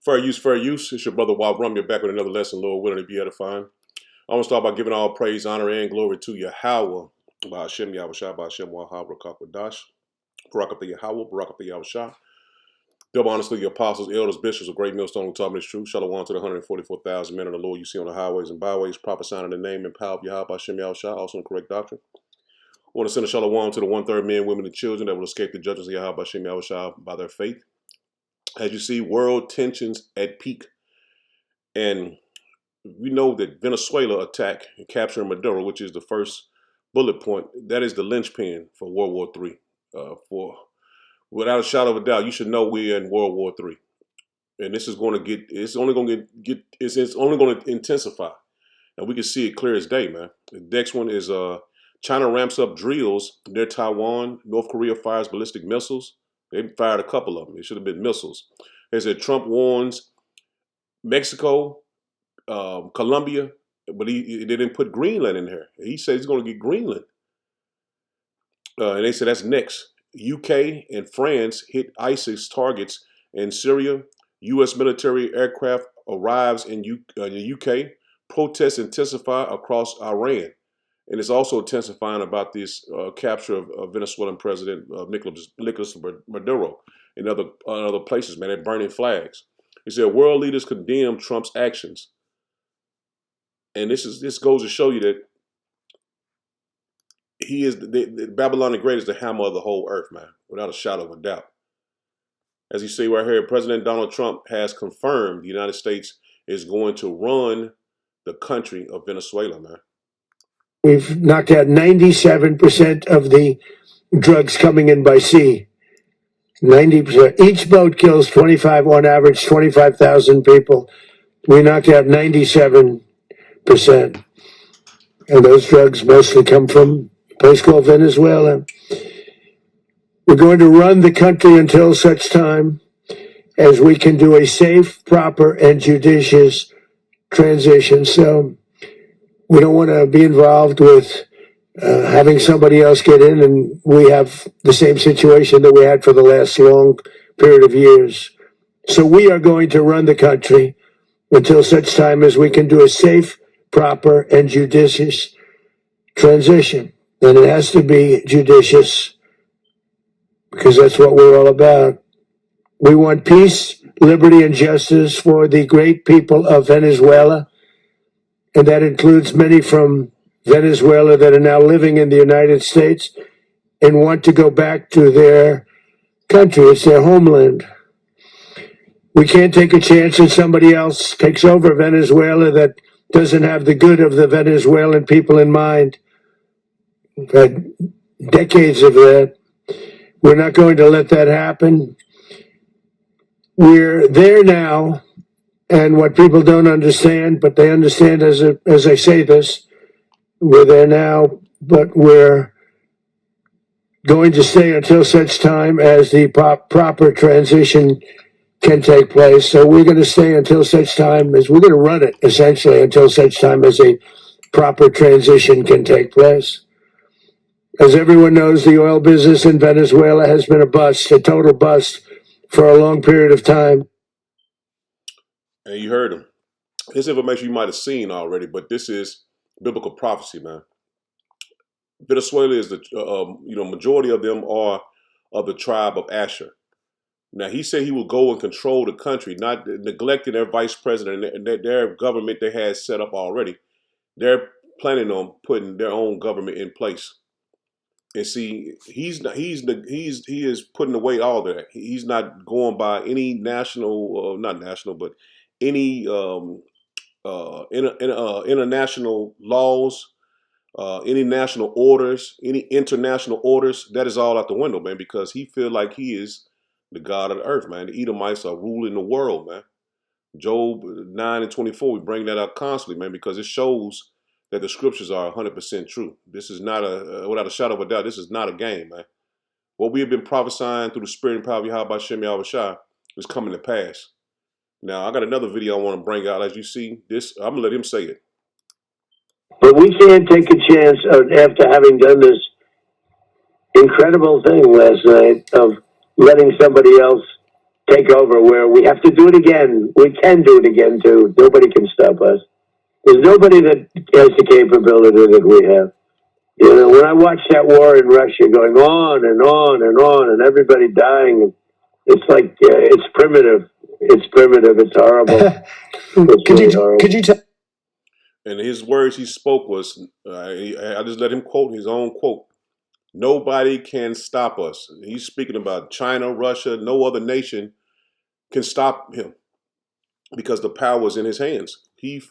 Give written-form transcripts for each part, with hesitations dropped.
Fair use, fair use. It's your brother Wild Rum. You're back with another lesson, Lord willing to be edifying. I want to start by giving all praise, honor, and glory to Yahweh. By Hashem, Yahweh Shah, by Hashem, Wahab, Rakakwadash. Barak up the Yahweh, Barak up the Yahweh Shah. Double honors to the apostles, elders, bishops of Great Millstone who taught me this truth. Shalom to the 144,000 men of the Lord you see on the highways and byways, prophesying in the name and power of Yahweh, by Hashem, Yahweh Shah, also in correct doctrine. I want to send a shalom to the one-third men, women, and children that will escape the judgments of Yahweh, by Hashem, Yahweh Shah, by their faith. As you see, world tensions at peak. And we know that Venezuela attack and capturing Maduro, which is the first bullet point, that is the linchpin for World War III. Without a shadow of a doubt, you should know we're in World War III. And this is going to it's only going to intensify. And we can see it clear as day, man. The next one is China ramps up drills near Taiwan. North Korea fires ballistic missiles. They fired a couple of them. It should have been missiles. They said Trump warns Mexico, Colombia, but they didn't put Greenland in there. He said he's going to get Greenland. And they said that's next. UK and France hit ISIS targets in Syria. U.S. military aircraft arrives in the UK. Protests intensify across Iran. And it's also intensifying about this capture of Venezuelan President Nicolas Maduro and other places, man. They're burning flags. He said world leaders condemn Trump's actions. And this goes to show you that he is the Babylon the Great is the hammer of the whole earth, man, without a shadow of a doubt. As you see right here, President Donald Trump has confirmed the United States is going to run the country of Venezuela, man. We've knocked out 97% of the drugs coming in by sea. 90%. Each boat kills on average, 25,000 people. We knocked out 97%. And those drugs mostly come from a place called Venezuela. We're going to run the country until such time as we can do a safe, proper, and judicious transition. So we don't want to be involved with having somebody else get in, and we have the same situation that we had for the last long period of years. So we are going to run the country until such time as we can do a safe, proper, and judicious transition. And it has to be judicious because that's what we're all about. We want peace, liberty, and justice for the great people of Venezuela. And that includes many from Venezuela that are now living in the United States and want to go back to their country. It's their homeland. We can't take a chance that somebody else takes over Venezuela that doesn't have the good of the Venezuelan people in mind. We've had decades of that. We're not going to let that happen. We're there now. And what people don't understand, but they understand as I say this, we're there now, but we're going to stay until such time as the proper transition can take place. So we're going to stay until such time as we're going to run it, essentially, until such time as a proper transition can take place. As everyone knows, the oil business in Venezuela has been a bust, a total bust for a long period of time. And you heard him. This information you might have seen already, but this is biblical prophecy, man. Venezuela is the majority of them are of the tribe of Asher. Now he said he will go and control the country, not neglecting their vice president and their government they had set up already. They're planning on putting their own government in place. And see, he is putting away all that. He's not going by any any international laws, any national orders, any international orders. That is all out the window, man, because he feel like he is the God of the earth, man. The Edomites are ruling the world, man. Job 9:24, we bring that up constantly, man, because it shows that the scriptures are 100% true. This is not without a shadow of a doubt, this is not a game, man. What we have been prophesying through the spirit and power of Yahweh Shem Yahweh Shai is coming to pass. Now, I got another video I want to bring out. As you see, this I'm going to let him say it. But we can't take a chance after having done this incredible thing last night of letting somebody else take over where we have to do it again. We can do it again too. Nobody can stop us. There's nobody that has the capability that we have. You know, when I watch that war in Russia going on and on and on and everybody dying, it's like it's primitive. It's primitive. It's horrible. It's really horrible. Could you tell? And his words he spoke was, I just let him quote his own quote. Nobody can stop us. He's speaking about China, Russia, no other nation can stop him because the power is in his hands. He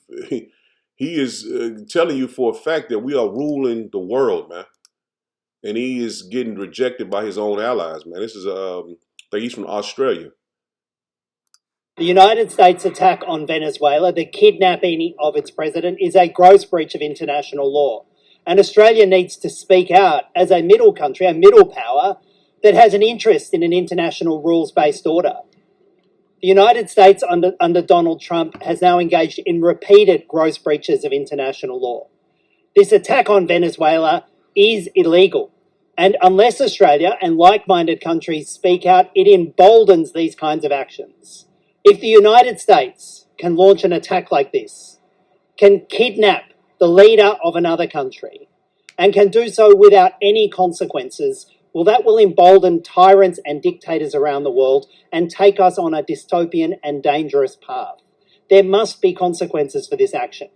is telling you for a fact that we are ruling the world, man. And he is getting rejected by his own allies, man. This is, I think he's from Australia. The United States attack on Venezuela, the kidnapping of its president, is a gross breach of international law. And Australia needs to speak out as a middle country, a middle power that has an interest in an international rules-based order. The United States under Donald Trump has now engaged in repeated gross breaches of international law. This attack on Venezuela is illegal. And unless Australia and like-minded countries speak out, it emboldens these kinds of actions. If the United States can launch an attack like this, can kidnap the leader of another country, and can do so without any consequences, well, that will embolden tyrants and dictators around the world and take us on a dystopian and dangerous path. There must be consequences for this action.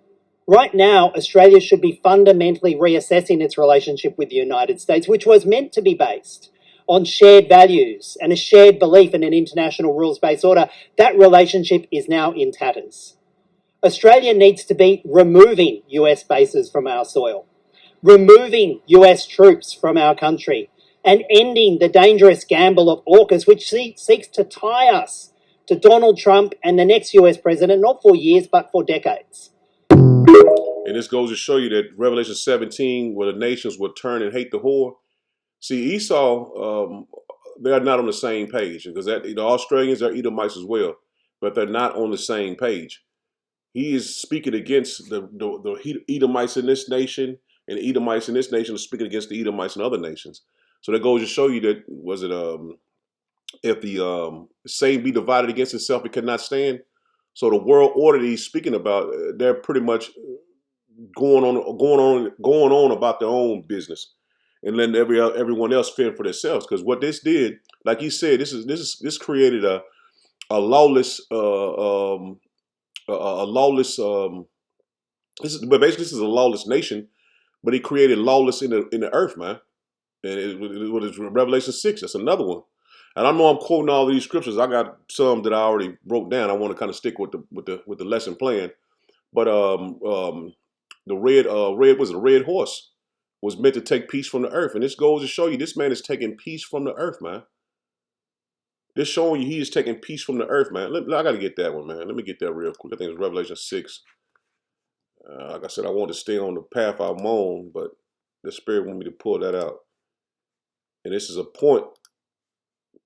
Right now, Australia should be fundamentally reassessing its relationship with the United States, which was meant to be based on shared values and a shared belief in an international rules-based order. That relationship is now in tatters. Australia needs to be removing US bases from our soil, removing US troops from our country, and ending the dangerous gamble of AUKUS, which seeks to tie us to Donald Trump and the next US president, not for years, but for decades. And this goes to show you that Revelation 17, where the nations will turn and hate the whore. See, Esau, they are not on the same page, because the Australians are Edomites as well, but they're not on the same page. He is speaking against the Edomites in this nation, and the Edomites in this nation are speaking against the Edomites in other nations. So that goes to show you that, if the same be divided against itself, it cannot stand. So the world order that he's speaking about, they're pretty much going on about their own business and letting everyone else fend for themselves. Because what this did, like he said, this created a lawless this is a lawless nation, but he created lawless in the earth, man. And what is Revelation 6? That's another one. And I know I'm quoting all these scriptures. I got some that I already wrote down. I want to kind of stick with the lesson plan. But the red horse was meant to take peace from the earth, and this goes to show you this man is taking peace from the earth, man. This showing you he is taking peace from the earth, man. I got to get that one, man. Let me get that real quick. I think it's Revelation 6. Like I said, I want to stay on the path I'm on, but the Spirit want me to pull that out. And this is a point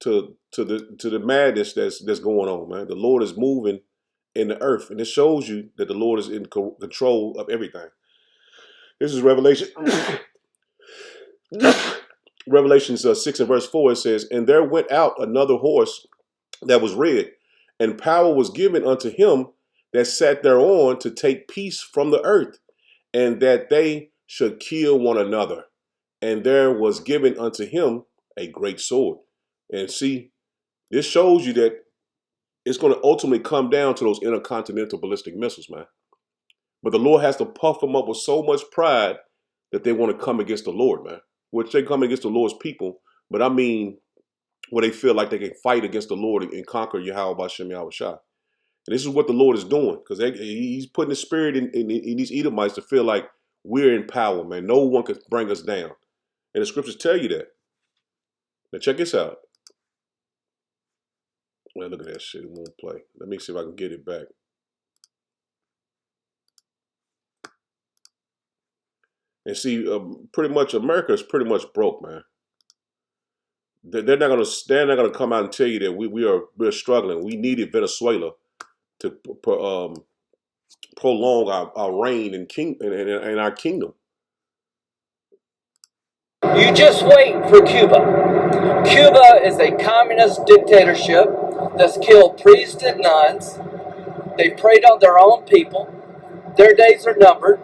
to the madness that's going on, man. The Lord is moving in the earth, and it shows you that the Lord is in control of everything. This is Revelation. Revelations 6 and verse 4, it says, "And there went out another horse that was red, and power was given unto him that sat thereon to take peace from the earth, and that they should kill one another. And there was given unto him a great sword." And see, this shows you that it's going to ultimately come down to those intercontinental ballistic missiles, man. But the Lord has to puff them up with so much pride that they want to come against the Lord, man. Which they come against the Lord's people, but I mean where they feel like they can fight against the Lord and conquer Yahweh Bashem Yahweh Shai. And this is what the Lord is doing, because he's putting the spirit in these Edomites to feel like we're in power, man. No one can bring us down. And the scriptures tell you that. Now check this out. Well, look at that shit. It won't play. Let me see if I can get it back. And see, pretty much America is pretty much broke, man. They're not gonna come out and tell you that we're struggling. We needed Venezuela to prolong our reign in our kingdom. You just wait for Cuba. Cuba is a communist dictatorship that's killed priests and nuns. They preyed on their own people. Their days are numbered.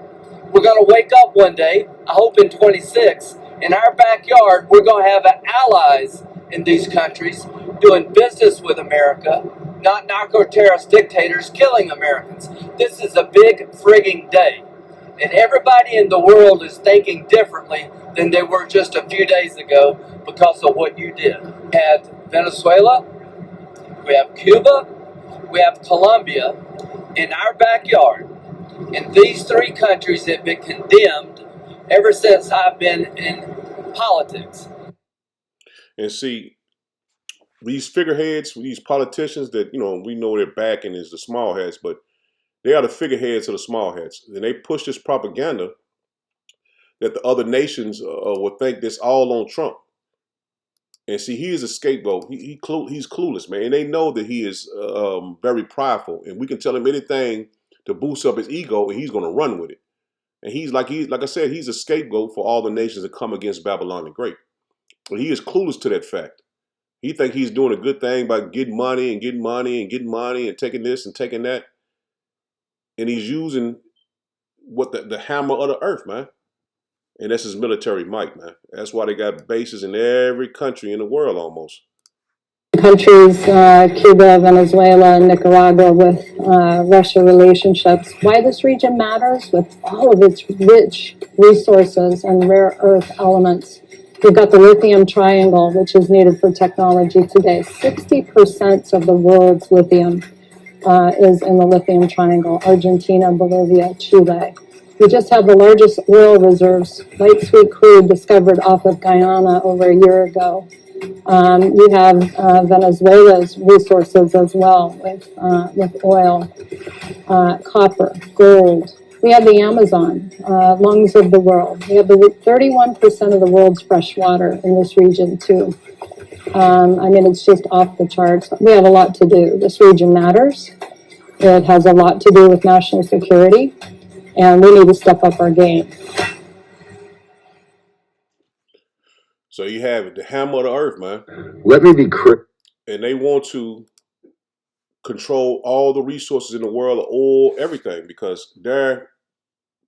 We're going to wake up one day, I hope in 26, in our backyard, we're going to have allies in these countries doing business with America, not narco-terrorist dictators killing Americans. This is a big frigging day. And everybody in the world is thinking differently than they were just a few days ago because of what you did. We have Venezuela, we have Cuba, we have Colombia in our backyard. And these three countries have been condemned ever since I've been in politics. And see, these figureheads, these politicians that, you know, we know their backing is the small hats, but they are the figureheads of the small hats. And they push this propaganda that the other nations will think this all on Trump. And see, he is a scapegoat. He's clueless, man. And they know that he is very prideful. And we can tell him anything to boost up his ego, and he's going to run with it. And he's like I said, he's a scapegoat for all the nations that come against Babylon the Great. But he is clueless to that fact. He think he's doing a good thing by getting money and getting money and getting money and taking this and taking that. And he's using what the hammer of the earth, man. And that's his military might, man. That's why they got bases in every country in the world almost. Countries, Cuba, Venezuela, Nicaragua, with Russia relationships. Why this region matters with all of its rich resources and rare earth elements. We've got the lithium triangle, which is needed for technology today. 60% of the world's lithium is in the lithium triangle: Argentina, Bolivia, Chile. We just have the largest oil reserves, light sweet crude, discovered off of Guyana over a year ago. You have Venezuela's resources as well, with oil, copper, gold. We have the Amazon, lungs of the world. We have the 31% of the world's fresh water in this region too. I mean, it's just off the charts. We have a lot to do. This region matters. It has a lot to do with national security, and we need to step up our game. So you have it, the hammer of the earth, man. Let me be clear. And they want to control all the resources in the world, oil, everything, because their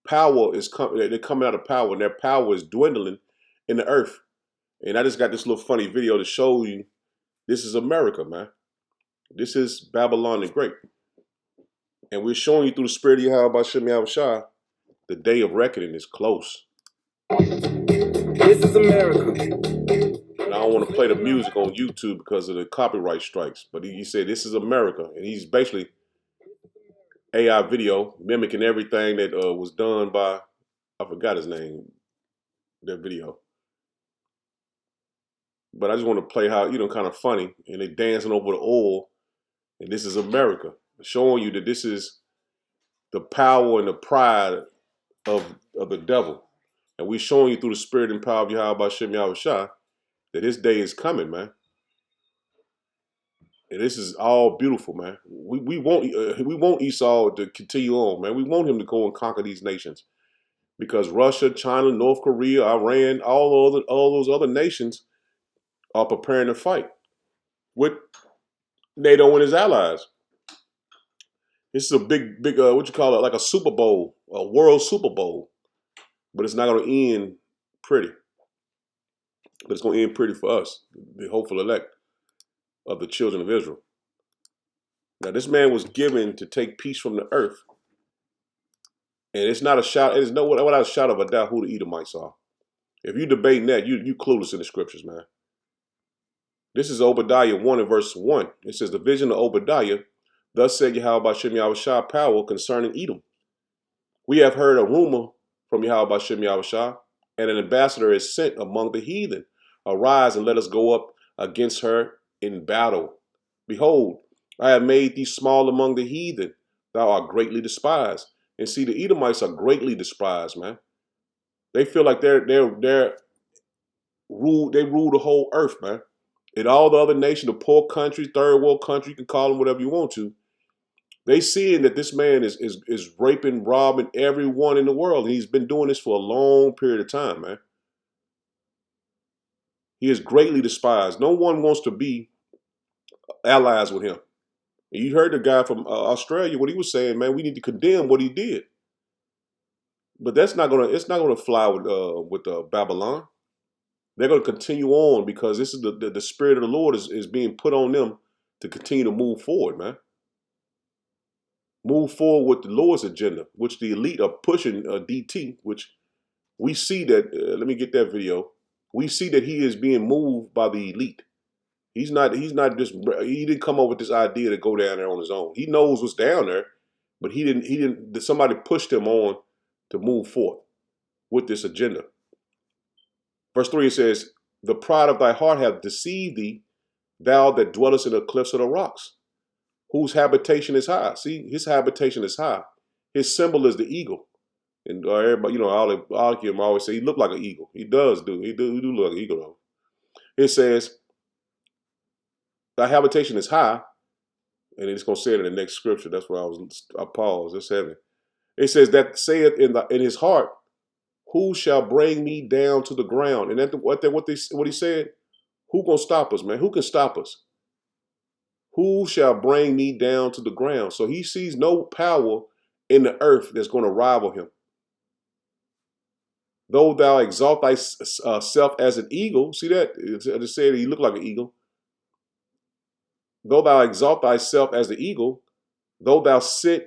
power is they're coming out of power, and their power is dwindling in the earth. And I just got this little funny video to show you this is America, man. This is Babylon the Great. And we're showing you through the spirit of Yahweh Shem Shah, the day of reckoning is close. This is America. And I don't want to play the music on YouTube because of the copyright strikes. But he said, this is America. And he's basically AI video mimicking everything that was done by, I forgot his name, that video. But I just want to play how, you know, kind of funny. And they dancing over the oil. And this is America. Showing you that this is the power and the pride of the devil. And we're showing you through the spirit and power of Yahweh Shem Shah that his day is coming, man. And this is all beautiful, man. We want Esau to continue on, man. We want him to go and conquer these nations, because Russia, China, North Korea, Iran, all those other nations are preparing to fight with NATO and his allies. This is a big, what you call it, like a Super Bowl, a world Super Bowl. But it's not going to end pretty. But it's going to end pretty for us, the hopeful elect of the children of Israel. Now, this man was given to take peace from the earth. And it's not a shout, it is no without a shout of a doubt who the Edomites are. If you debating that, you clueless in the scriptures, man. This is Obadiah 1 and verse 1. It says, the vision of Obadiah, thus said Yahweh Shem Shah power concerning Edom. We have heard a rumor from Yahweh Shem Shah, and an ambassador is sent among the heathen. Arise and let us go up against her in battle. Behold, I have made thee small among the heathen. Thou art greatly despised. And see, the Edomites are greatly despised, man. They feel like they rule the whole earth, man. And all the other nations, the poor countries, third world country, you can call them whatever you want to. They seeing that this man is raping, robbing everyone in the world. And he's been doing this for a long period of time, man. He is greatly despised. No one wants to be allies with him. And you heard the guy from Australia, what he was saying, man, we need to condemn what he did. But it's not gonna fly with Babylon. They're gonna continue on because this is the spirit of the Lord is being put on them to continue to move forward, man. Move forward with the Lord's agenda, which the elite are pushing DT, which we see that, let me get that video. We see that he is being moved by the elite. He's not just, he didn't come up with this idea to go down there on his own. He knows what's down there, but he didn't, somebody pushed him on to move forth with this agenda. Verse 3, it says, the pride of thy heart hath deceived thee, thou that dwellest in the cliffs of the rocks, whose habitation is high. See, his habitation is high. His symbol is the eagle. And everybody, you know, all him always say he looked like an eagle. He does do. He do look like an eagle though. It says, thy habitation is high, and it's gonna say it in the next scripture. That's where I paused. It's heavy. It says that saith in his heart, who shall bring me down to the ground? And what he said, who gonna stop us, man? Who can stop us? Who shall bring me down to the ground? So he sees no power in the earth that's going to rival him. Though thou exalt thyself as an eagle, see that? I just said he looked like an eagle. Though thou exalt thyself as the eagle, though thou set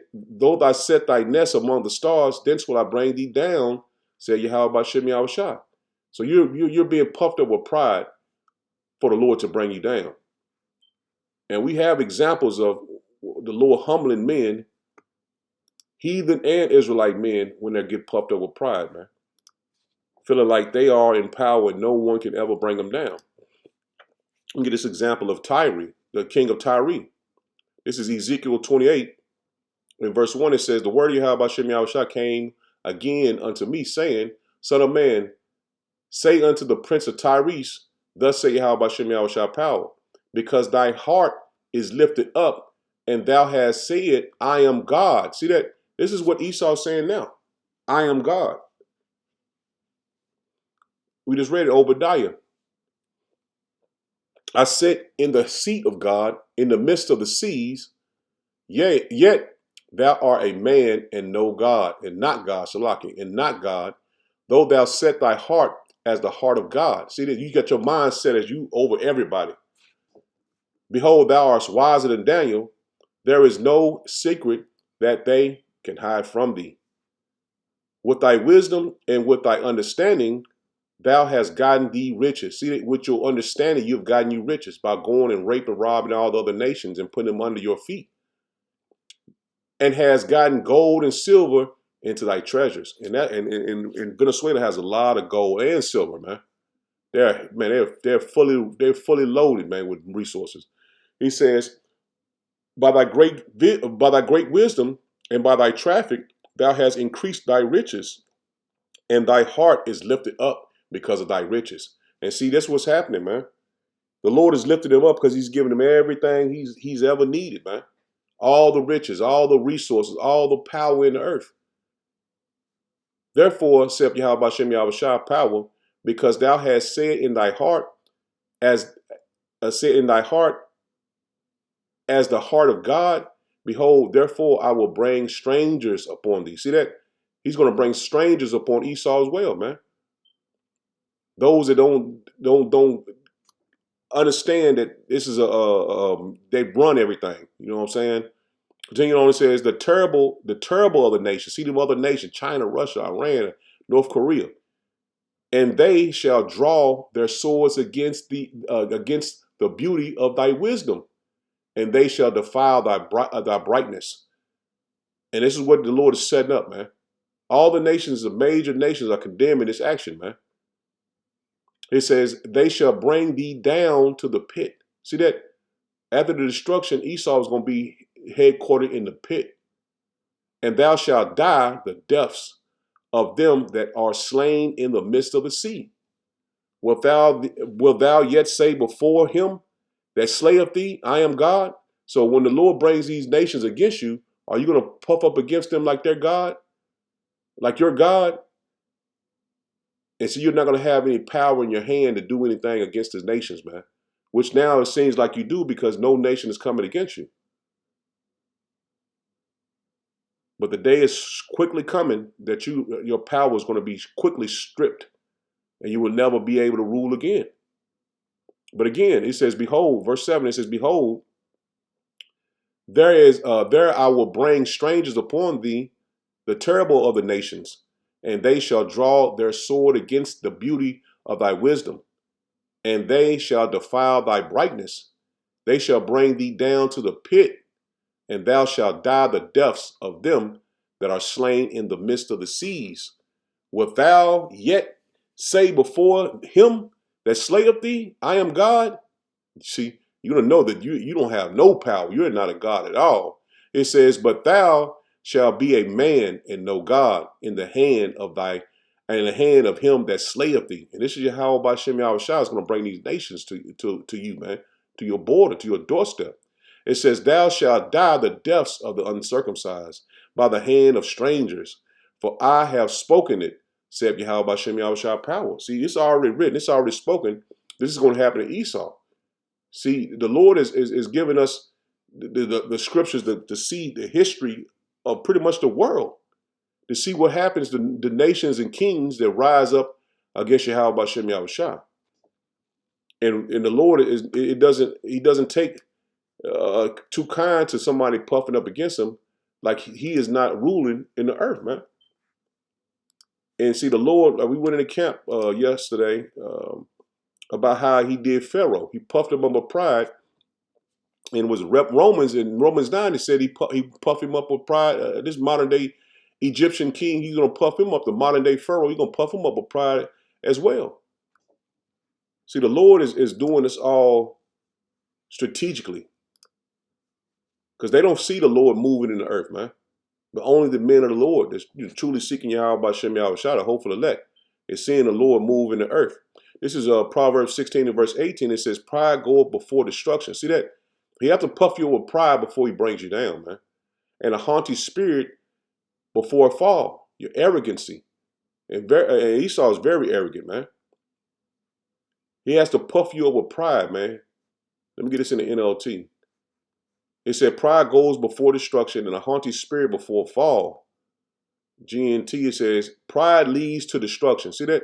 thy nest among the stars, thence will I bring thee down, said Yahweh Shem Yahushua. So you're being puffed up with pride for the Lord to bring you down. And we have examples of the Lord humbling men, heathen and Israelite men, when they get puffed up with pride, man. Feeling like they are in power and no one can ever bring them down. We get this example of Tyre, the king of Tyre. This is Ezekiel 28. In verse 1, it says, the word of Yahweh Shem Yahushua came again unto me, saying, Son of man, say unto the prince of Tyre, thus say Yahweh Shem Yahushua power, because thy heart is lifted up, and thou hast said, I am God. See that? This is what Esau is saying now. I am God. We just read it, Obadiah. I sit in the seat of God, in the midst of the seas, yet thou art a man and no God, and not God, Shalaki, and not God, though thou set thy heart as the heart of God. See that? You got your mind set as you over everybody. Behold, thou art wiser than Daniel. There is no secret that they can hide from thee. With thy wisdom and with thy understanding, thou hast gotten thee riches. See, with your understanding, you've gotten you riches by going and raping, robbing all the other nations and putting them under your feet. And has gotten gold and silver into thy treasures. And Venezuela has a lot of gold and silver, man. They're fully loaded, man, with resources. He says, by thy great wisdom and by thy traffic, thou hast increased thy riches, and thy heart is lifted up because of thy riches. And see, that's what's happening, man. The Lord has lifted him up because he's given him everything he's ever needed, man. All the riches, all the resources, all the power in the earth. Therefore, saith Yahweh Shem Yahushua power, because thou hast said in thy heart, as the heart of God, behold, therefore I will bring strangers upon thee. See that? He's going to bring strangers upon Esau as well, man. Those that don't understand that this is they run everything. You know what I'm saying? Continuing on, it says the terrible of the nations. See them other nations: China, Russia, Iran, North Korea, and they shall draw their swords against the beauty of thy wisdom, and they shall defile thy brightness. And this is what the Lord is setting up, man. All the nations, the major nations, are condemning this action, man. It says, they shall bring thee down to the pit. See that? After the destruction, Esau is going to be headquartered in the pit. And thou shalt die the deaths of them that are slain in the midst of the sea. Wilt thou yet say before him that slayeth thee, I am God? So when the Lord brings these nations against you, are you going to puff up against them like they're God? Like you're God? And so you're not going to have any power in your hand to do anything against the nations, man. which now it seems like you do because no nation is coming against you. But the day is quickly coming that your power is going to be quickly stripped and you will never be able to rule again. But again, it says, behold, verse 7, it says, behold, there I will bring strangers upon thee, the terrible of the nations, and they shall draw their sword against the beauty of thy wisdom, and they shall defile thy brightness. They shall bring thee down to the pit, and thou shalt die the deaths of them that are slain in the midst of the seas. Wilt thou yet say before him that slayeth thee, I am God? See, you're going to know that you don't have no power. You're not a God at all. It says, but thou shalt be a man and no God in the hand of him that slayeth thee. And this is Yahweh B'Shem Yahushua is going to bring these nations to you, man, to your border, to your doorstep. It says, thou shalt die the deaths of the uncircumcised by the hand of strangers, for I have spoken it, said Yahweh B'Shem Yahushua power. See, it's already written, it's already spoken. This is going to happen to Esau. See, the Lord is giving us the scriptures to see the history of pretty much the world, to see what happens to the nations and kings that rise up against Yahweh B'Shem Yahushua. And the Lord he doesn't take too kind to somebody puffing up against him, like he is not ruling in the earth, man. And see, the Lord, we went in a camp yesterday about how he did Pharaoh. He puffed him up with pride, and was Romans in Romans 9. It said he puffed him up with pride. This modern day Egyptian king, he's gonna puff him up. The modern day Pharaoh, he's gonna puff him up with pride as well. See, the Lord is doing this all strategically, because they don't see the Lord moving in the earth, man. But only the men of the Lord that's truly seeking Yahweh B'Shem Yahushua, the hopeful elect, is seeing the Lord move in the earth. This is Proverbs 16 and verse 18. It says, pride goeth before destruction. See that? He have to puff you with pride before he brings you down, man. And a haughty spirit before a fall. Your arrogancy. And Esau is very arrogant, man. He has to puff you up with pride, man. Let me get this in the NLT. It said, pride goes before destruction and a haughty spirit before fall. GNT, it says, pride leads to destruction. See that?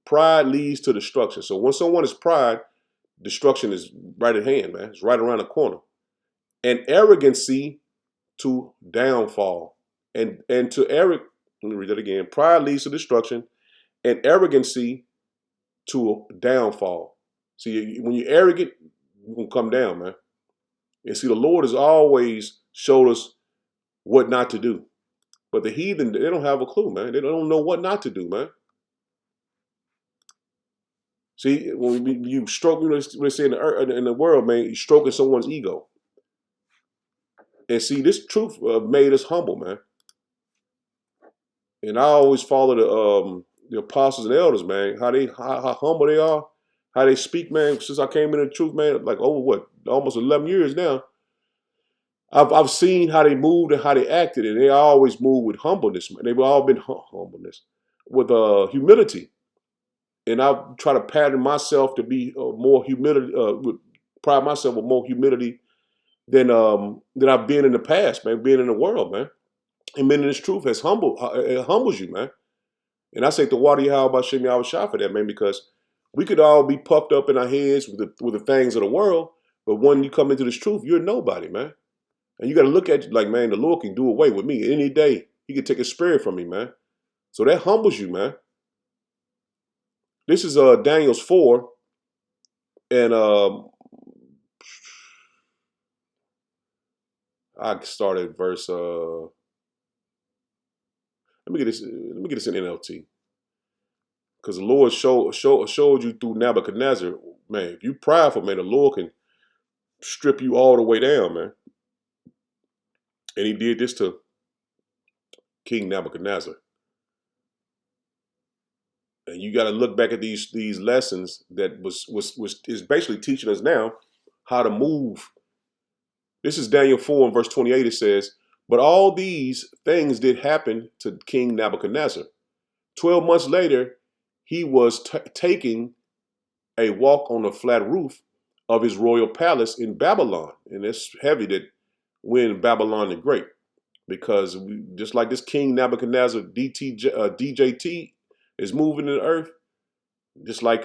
Pride leads to destruction. So when someone is pride, destruction is right at hand, man. It's right around the corner. And arrogancy to downfall. And to let me read that again. Pride leads to destruction and arrogancy to downfall. See, when you're arrogant, you're going to come down, man. And see, the Lord has always showed us what not to do. But the heathen, they don't have a clue, man. They don't know what not to do, man. See, when you stroke, we say in the world, man, you're stroking someone's ego. And see, this truth made us humble, man. And I always follow the apostles and elders, man, how humble they are, how they speak, man. Since I came into the truth, man, like over almost 11 years now, I've seen how they moved and how they acted, and they always moved with humbleness, man. They've all been humbleness, with humility. And I try to pattern myself to be more humility, pride myself with more humility than I've been in the past, man, being in the world, man. And being in this truth it humbles you, man. And I say the water Yahweh B'Shem Yahushua for that, man, because we could all be puffed up in our heads with the things of the world, but when you come into this truth, you're nobody, man. And you got to look at you like, man, the Lord can do away with me any day. He can take a spirit from me, man. So that humbles you, man. This is Daniel's 4, and I started at verse. Let me get this in NLT, because the Lord showed you through Nebuchadnezzar, man. If you prideful, man, the Lord can strip you all the way down, man. And He did this to King Nebuchadnezzar. And you got to look back at these lessons that is basically teaching us now how to move. This is Daniel 4 and verse 28. It says, but all these things did happen to King Nebuchadnezzar. 12 months later, he was taking a walk on a flat roof of his royal palace in Babylon. And it's heavy that we're in Babylon the Great, because just like this King Nebuchadnezzar, DJT is moving in the earth, just like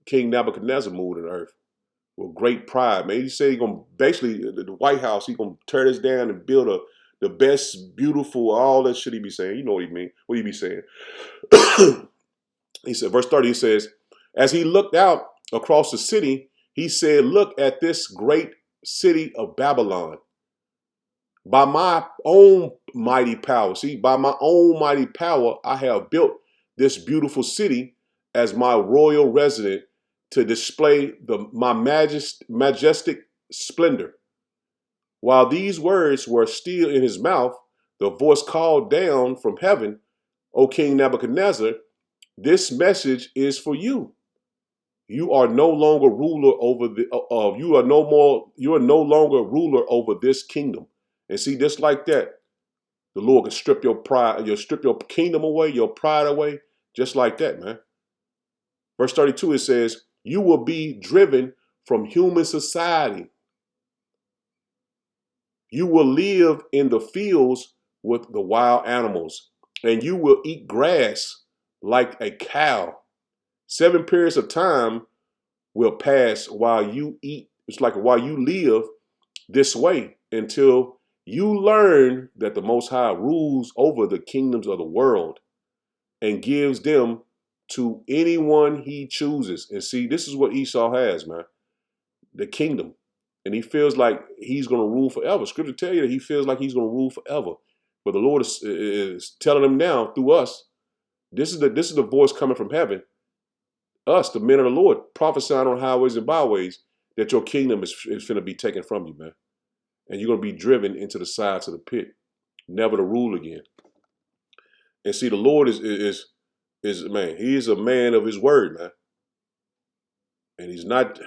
King Nebuchadnezzar moved in the earth with great pride. Man, he said he's gonna basically the White House. He's gonna tear this down and build the best, beautiful, all that shit he be saying. You know what he mean? What he be saying? He said, verse 30. He says, as he looked out across the city, he said, "Look at this great city of Babylon. By my own mighty power, see, by my own mighty power, I have built this beautiful city as my royal residence to display my majestic splendor." While these words were still in his mouth, the voice called down from heaven, "O King Nebuchadnezzar, this message is for you. You are no longer ruler over you are no longer ruler over this kingdom." And see, just like that, the Lord can strip your pride, you'll strip your kingdom away, your pride away, just like that, man. Verse 32, it says, "You will be driven from human society. You will live in the fields with the wild animals, and you will eat grass like a cow. 7 periods of time will pass while you eat. It's like while you live this way until you learn that the Most High rules over the kingdoms of the world and gives them to anyone he chooses." And see, this is what Esau has, man. The kingdom. And he feels like he's going to rule forever. Scripture tell you that he feels like he's going to rule forever. But the Lord is telling him now through us, this is the voice coming from heaven. Us, the men of the Lord, prophesying on highways and byways that your kingdom is finna be taken from you, man. And you're going to be driven into the sides of the pit, never to rule again. And see, the Lord is man, he is a man of his word, man. And he's not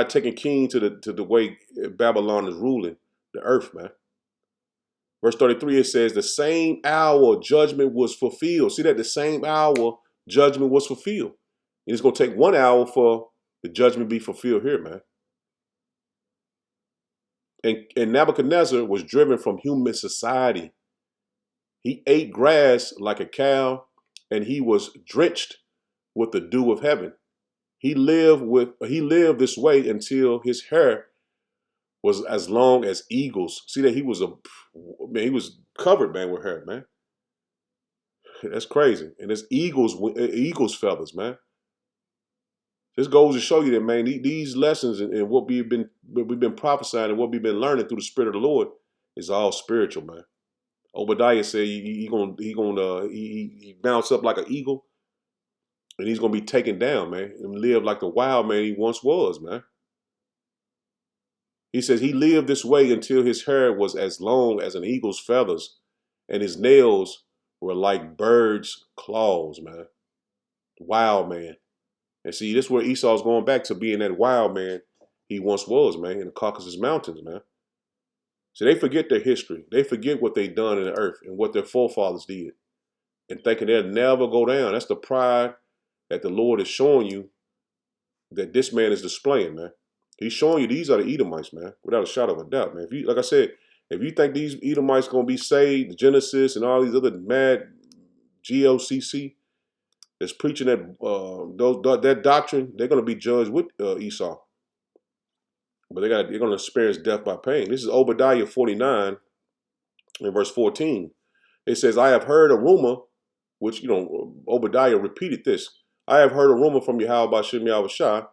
taking keen to the way Babylon is ruling the earth, man. Verse 33, it says, the same hour judgment was fulfilled. See that? The same hour judgment was fulfilled. And it's going to take 1 hour for the judgment to be fulfilled here, man. And Nebuchadnezzar was driven from human society. He ate grass like a cow, and he was drenched with the dew of heaven. He lived this way until his hair was as long as eagles. See that? He was covered, man, with hair, man. That's crazy. And it's eagles feathers, man. This goes to show you that, man, these lessons and what we've been prophesying and what we've been learning through the Spirit of the Lord is all spiritual, man. Obadiah said he bounce up like an eagle, and he's gonna be taken down, man, and live like the wild man he once was, man. He says he lived this way until his hair was as long as an eagle's feathers, and his nails were like birds' claws, man. Wild man. And see, this is where Esau's going back to being that wild man he once was, man, in the Caucasus Mountains, man. So they forget their history. They forget what they done in the earth and what their forefathers did, and thinking they'll never go down. That's the pride that the Lord is showing you that this man is displaying, man. He's showing you these are the Edomites, man, without a shadow of a doubt, man. If you, like I said, if you think these Edomites going to be saved, the Genesis and all these other mad GOCC that's preaching that doctrine, they're going to be judged with Esau. But they're going to experience death by pain. This is Obadiah 49 in verse 14. It says, I have heard a rumor, which, Obadiah repeated this. I have heard a rumor from Yahweh Bashem Yahushua,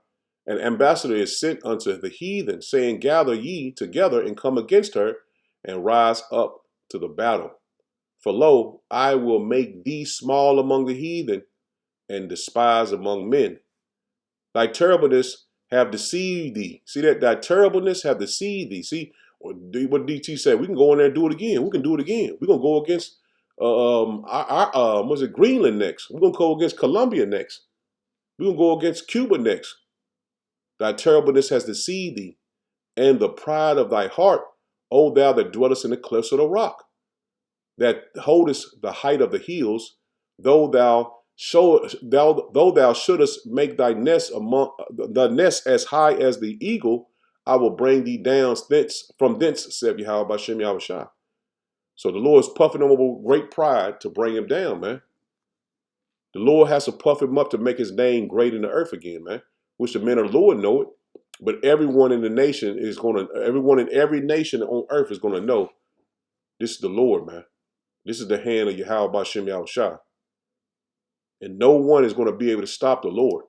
an ambassador is sent unto the heathen, saying, gather ye together and come against her and rise up to the battle. For lo, I will make thee small among the heathen and despised among men. Thy terribleness have deceived thee. See that? Thy terribleness have deceived thee. See what DT said. We can go in there and do it again. We can do it again. We're going to go against, Greenland next. We're going to go against Colombia next. We're going to go against Cuba next. Thy terribleness has deceived thee, and the pride of thy heart, O thou that dwellest in the cliffs of the rock, that holdest the height of the hills, though thou though thou shouldest make thy nest among the nest as high as the eagle, I will bring thee down from thence, said Yahweh Bashem Yahushua. So the Lord is puffing him up with great pride to bring him down, man. The Lord has to puff him up to make his name great in the earth again, man. Which the men of the Lord know it, but everyone in the nation everyone in every nation on earth is gonna know this is the Lord, man. This is the hand of Yahweh Bashem Yahushua. And no one is going to be able to stop the Lord.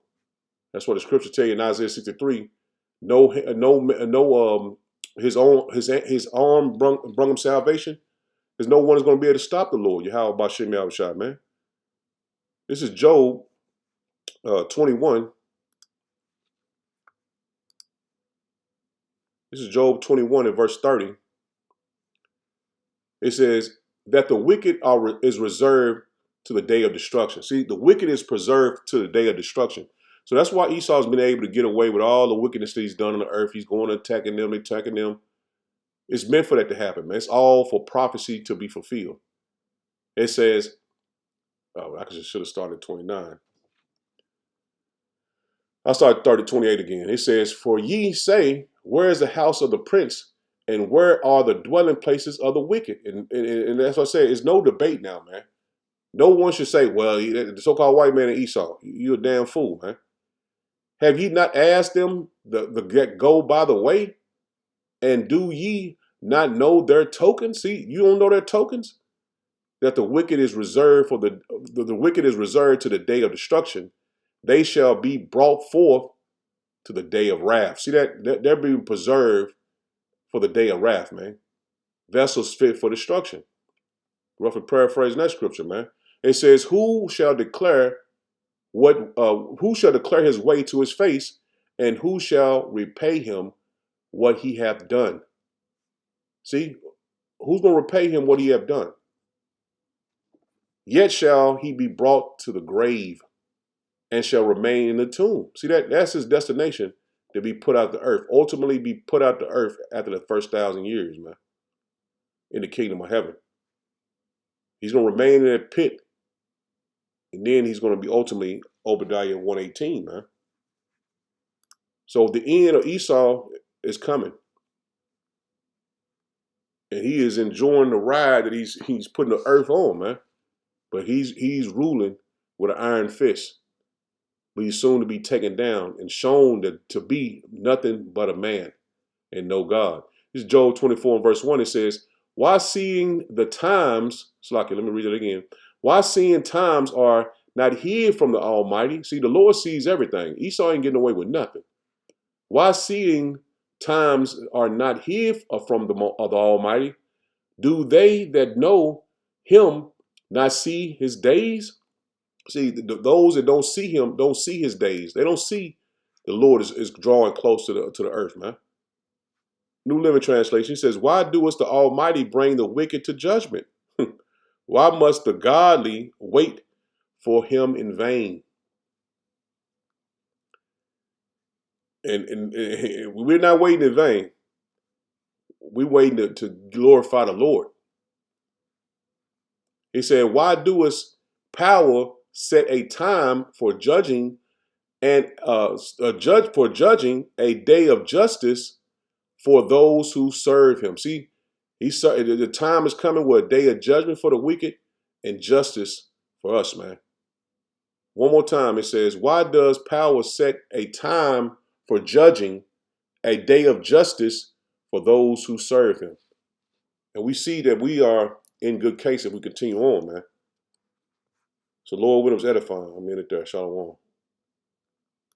That's what the scripture tell you in Isaiah 63. His arm brung him salvation. There's no one is going to be able to stop the Lord. Yahweh Bashem Yahushua, man. This is Job 21. This is Job 21 in verse 30. It says that the wicked is reserved to the day of destruction. See, the wicked is preserved to the day of destruction. So that's why Esau's been able to get away with all the wickedness that he's done on the earth. He's going and attacking them. It's meant for that to happen, man. It's all for prophecy to be fulfilled. It says, oh, I should have started 29. I'll start 28 again. It says, for ye say, where is the house of the prince? And where are the dwelling places of the wicked? And that's what I say. It's no debate now, man. No one should say, well, the so-called white man and Esau, you're a damn fool, man. Have ye not asked them the go by the way? And do ye not know their tokens? See, you don't know their tokens? That the wicked is reserved for the wicked is reserved to the day of destruction. They shall be brought forth to the day of wrath. See that they're being preserved for the day of wrath, man. Vessels fit for destruction. Roughly paraphrasing that scripture, man. It says, who shall declare his way to his face, and who shall repay him what he hath done? See, who's going to repay him what he hath done? Yet shall he be brought to the grave, and shall remain in the tomb. See, that's his destination, to be put out the earth. Ultimately be put out the earth after the first 1,000 years, man. In the kingdom of heaven. He's going to remain in that pit. And then he's going to be ultimately Obadiah 1:18, man. So the end of Esau is coming. And he is enjoying the ride that he's putting the earth on, man. But he's ruling with an iron fist. But he's soon to be taken down and shown to be nothing but a man and no God. This is Job 24 and verse 1. It says, why seeing the times, Slaki, let me read it again. Why seeing times are not hid from the Almighty? See, the Lord sees everything. Esau ain't getting away with nothing. Why seeing times are not hid from the Almighty? Do they that know him not see his days? See, those that don't see him don't see his days. They don't see the Lord is drawing close to the earth, man. New Living Translation says, why doeth the Almighty bring the wicked to judgment? Why must the godly wait for him in vain? And we're not waiting in vain. We're waiting to glorify the Lord. He said, why doest power set a time for judging and judging a day of justice for those who serve him? See, the time is coming where a day of judgment for the wicked and justice for us, man. One more time, it says, why does power set a time for judging a day of justice for those who serve him? And we see that we are in good case if we continue on, man. So Lord Williams edifying. I'm in it there. Shalom.